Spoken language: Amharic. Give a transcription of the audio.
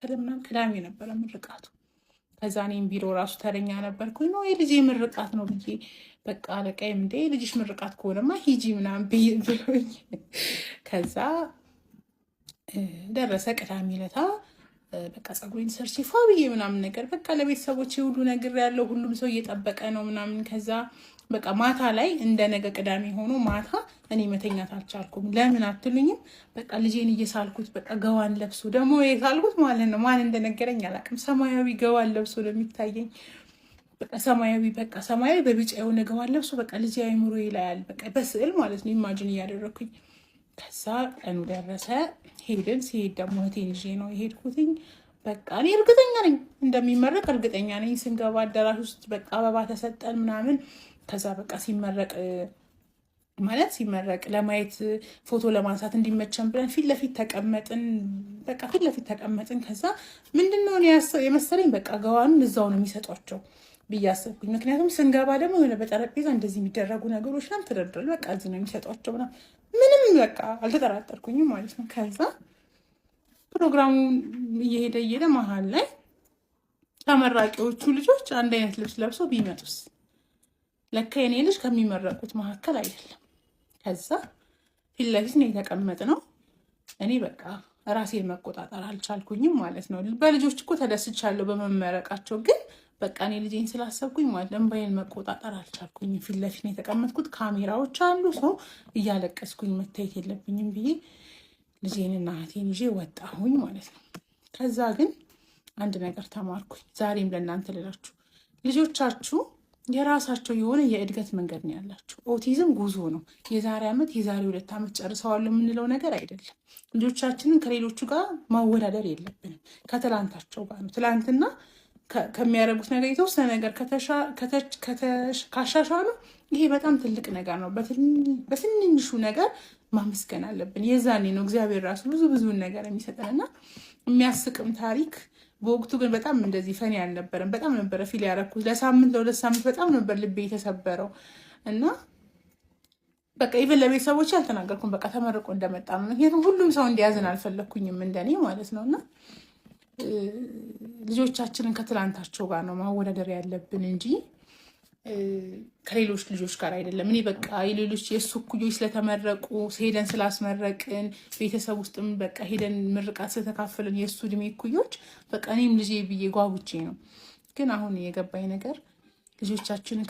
ከለምናም ቅዳሜ ነበረ ምርቃቱ። ከዛ እኔም ቢሮ ራሱ ተረኛ ነበርኩኝ ነው የልጄ ምርቃት ነው ብዬ በቃ አለቃዬም እንደ ልጅሽ ምርቃት ከሆነማ ሂጂ ምናምን ብሎኝ ከዛ ደረሰ ቅዳሜ ዕለት በቃ ፀጉሬን ሰርቼ ፏ ብዬ ምናምን ነገር በቃ ለቤተሰቦቼ ሁሉ ነገር ያለው ሁሉም ሰው እየጠበቀ ነው ምናምን። ከዛ በቃ ማታ ላይ እንደ ነገ ቅዳሜ ሆኖ ማታ እኔ መተኛት አልቻልኩም። ለምን አትሉኝም? በቃ ልጄን እየሳልኩት በቃ ገዋን ለብሶ ደግሞ የሳልኩት ማለት ነው ማን እንደነገረኝ አላውቅም። ሰማያዊ ገዋን ለብሶ ነው የሚታየኝ። በቃ ሰማያዊ በቢጫ የሆነ ገዋን ለብሶ በቃ ልጄ አይምሮ ይላያል በቃ በስዕል ማለት ነው ኢማጂን እያደረግኩኝ። ከዛ ቀኑ ደረሰ ሄድን። ሲሄድ ደግሞ እህቴን ይዤ ነው የሄድኩትኝ። በቃ እኔ እርግጠኛ ነኝ እንደሚመረቅ እርግጠኛ ነኝ። ስንገባ አዳራሽ ውስጥ በቃ አበባ ተሰጠን ምናምን። ከዛ በቃ ሲመረቅ ለማየት ፎቶ ለማንሳት እንዲመቸን ብለን ፊት ለፊት ተቀመጥን። ከዛ ምንድነው የመሰለኝ በቃ ገዋኑን እዛው ነው የሚሰጧቸው ብዬ አሰብኩኝ። ምክንያቱም ስንገባ ደግሞ የሆነ በጠረጴዛ እንደዚህ የሚደረጉ ነገሮች ናም ተደርድረው በቃ እዚህ ነው የሚሰጧቸው ምናምን። ምንም በቃ አልተጠራጠርኩኝም ማለት ነው። ከዛ ፕሮግራሙ እየሄደ መሀል ላይ ተመራቂዎቹ ልጆች አንድ አይነት ልብስ ለብሰው ቢመጡስ? ለካ የኔ ልጅ ከሚመረቁት መካከል አይደለም። ከዛ ፊት ለፊት ነው የተቀመጥነው። እኔ በቃ ራሴን መቆጣጠር አልቻልኩኝም ማለት ነው። በልጆች እኮ ተደስቻለሁ በመመረቃቸው፣ ግን በቃ እኔ ልጄን ስላሰብኩኝ ማለት እንባዬን መቆጣጠር አልቻልኩኝም። ፊት ለፊት ነው የተቀመጥኩት፣ ካሜራዎች አሉ፣ ሰው እያለቀስኩኝ መታየት የለብኝም ብዬ ልጄንና እህቴን ይዤ ወጣሁኝ ማለት ነው። ከዛ ግን አንድ ነገር ተማርኩኝ። ዛሬም ለእናንተ ልላችሁ፣ ልጆቻችሁ የራሳቸው የሆነ የእድገት መንገድ ነው ያላቸው። ኦቲዝም ጉዞ ነው። የዛሬ ዓመት የዛሬ 2 ዓመት ጨርሰዋለሁ የምንለው ነገር አይደለም። ልጆቻችንን ከሌሎቹ ጋር ማወዳደር የለብንም። ከትላንታቸው ጋር ነው። ትላንትና ከሚያደርጉት ነገር የተወሰነ ነገር ካሻሻሉ ይሄ በጣም ትልቅ ነገር ነው። በትንንሹ ነገር ማመስገን አለብን። የዛኔ ነው እግዚአብሔር ራሱ ብዙውን ነገር የሚሰጠንና የሚያስቅም ታሪክ። በወቅቱ ግን በጣም እንደዚህ ፈኒ አልነበረም። በጣም ነበረ ፊል ያደረኩት። ለ2 ሳምንት በጣም ነበር ልቤ የተሰበረው እና በቃ ኢቨን ለቤተሰቦች አልተናገርኩም። በቃ ተመርቆ እንደመጣ ነው። ምክንያቱም ሁሉም ሰው እንዲያዝን አልፈለግኩኝም እንደኔ ማለት ነው። እና ልጆቻችንን ከትላንታቸው ጋር ነው ማወዳደር ያለብን እንጂ ከሌሎች ልጆች ጋር አይደለም። እኔ በቃ የሌሎች የእሱ እኩዮች ስለተመረቁ ሄደን ስላስመረቅን ቤተሰብ ውስጥም በቃ ሄደን ምርቃት ስለተካፈልን የእሱ እድሜ እኩዮች በቃ እኔም ልጄ ብዬ ጓጉቼ ነው። ግን አሁን የገባኝ ነገር ልጆቻችንን